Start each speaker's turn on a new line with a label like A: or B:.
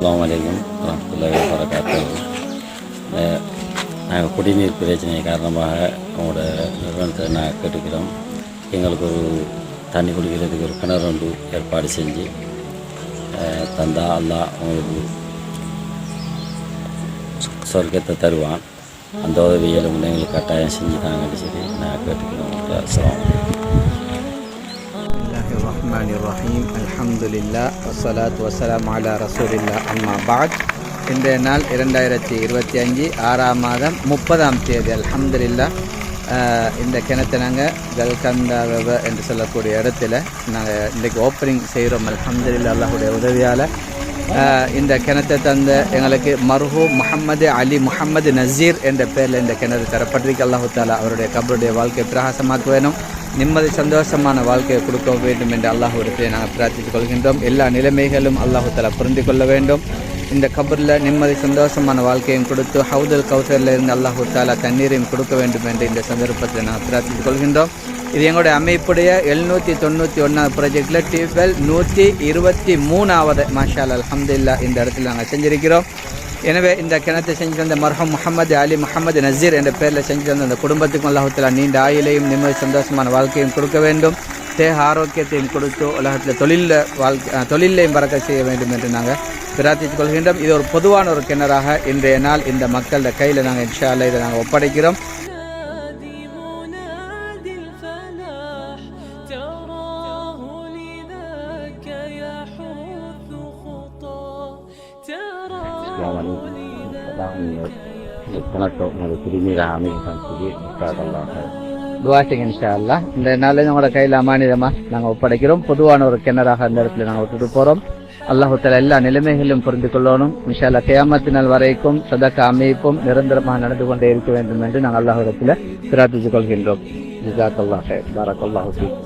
A: அஸ்ஸலாமு அலைக்கும் வரஹ்மத்துல்லாஹி வபரகாத்துஹு. நாங்கள் குடிநீர் பிரச்சனை காரணமாக அவங்களோட நிறுவனத்தை நாங்கள் கேட்டுக்கிறோம். எங்களுக்கு ஒரு தண்ணி குடிக்கிறதுக்கு ஒரு கிணறு ஒன்று ஏற்பாடு செஞ்சு தந்தா அல்லாஹ் அவங்களுக்கு சொர்க்கத்தை தருவான். அந்த உதவியில் எங்களுக்கு கட்டாயம் செஞ்சு தாங்கன்னு சொல்லி நாங்கள் கேட்டுக்கிறோம். அஸ்ஸலாமு
B: ரஹீம். அல்ஹம்துலில்லாஹ் வஸ்ஸலாத்து வஸ்ஸலாமு அலா ரசூலில்லாஹ். அம்மா பாத். இன்றைய நாள் 2025 6ஆம் மாதம் 30ஆம் தேதி. அல்ஹம்துலில்லாஹ். இந்த கிணத்தை நாங்கள் கல்கந்தாவ என்று சொல்லக்கூடிய இடத்துல நாங்கள் இன்றைக்கு ஓப்பனிங் செய்கிறோம். அல்ஹம்துலில்லாஹ் அல்லாஹுடைய உதவியால் இந்த கிணத்தை தந்த எங்களுக்கு மர்ஹூம் முஹம்மது அலி முஹம்மது நசீர் என்ற பேரில் இந்த கிணறு தரப்பட்டிருக்கு. அல்லாஹு தாலா அவருடைய கபருடைய வாழ்க்கையை பிரகாசமாக்க வேணும், நிம்மதி சந்தோஷமான வாழ்க்கையை கொடுக்க வேண்டும் என்று அல்லாஹ்விடத்தை நாங்கள் பிரார்த்தித்துக் கொள்கின்றோம். எல்லா நிலைமைகளும் அல்லாஹு தாலா புரிந்து கொள்ள வேண்டும். இந்த கபரில் நிம்மதி சந்தோஷமான வாழ்க்கையும் கொடுத்து ஹவுதுல் கௌசரில் இருந்து அல்லாஹு தாலா தண்ணீரையும் கொடுக்க வேண்டும் என்று இந்த சந்தர்ப்பத்தில் நாங்கள் பிரார்த்தித்துக் கொள்கின்றோம். இது எங்களுடைய அமைப்புடைய 791 ப்ராஜெக்டில் டியூப்வெல் 123வது மாஷா அல்லாஹ் அல்ஹம்துலில்லாஹ் இந்த இடத்துல நாங்கள் செஞ்சிருக்கிறோம். எனவே இந்த கிணத்தை செஞ்சு தந்த மர்ஹூம் முஹம்மது அலி முஹம்மது நசீர் என்ற பேரில் செஞ்சு தந்த அந்த குடும்பத்துக்கும் அல்லாஹ் தஆலா நீண்ட ஆயுளையும் நிம்மதி சந்தோஷமான வாழ்க்கையும் கொடுக்க வேண்டும், தேக ஆரோக்கியத்தையும் கொடுத்து உலகத்தில் தொழிலையும் பறக்க செய்ய வேண்டும் என்று நாங்கள் பிரார்த்தித்துக் கொள்கின்றோம். இது ஒரு பொதுவான ஒரு கிணறாக இன்றைய நாள் இந்த மக்களோட கையில் நாங்கள் இன்ஷா அல்லாஹ் இதை நாங்கள் ஒப்படைக்கிறோம். துவாசிங்க இன்ஷா அல்லாஹ். இந்த நாளில் நம்மளோட கையில் அமானிதமாக நாங்கள் ஒப்படைக்கிறோம். பொதுவான ஒரு கிணறாக அந்த இடத்துல நாங்கள் விட்டுட்டு போகிறோம். அல்லாஹு தஆலா எல்லா நிலைமைகளிலும் புரிந்து கொள்ளணும். இன்ஷா அல்லாஹ் கியாமத் நாள் வரைக்கும் சதகா அமைப்பும் நிரந்தரமாக நடந்து கொண்டே இருக்க வேண்டும் என்று நாங்கள் அல்லாஹ்விடத்தில் பிரார்த்தித்துக் கொள்கின்றோம். ஜஸாக்கல்லாஹ் ஹைர். பாரக்கல்லாஹு ஃபீக்.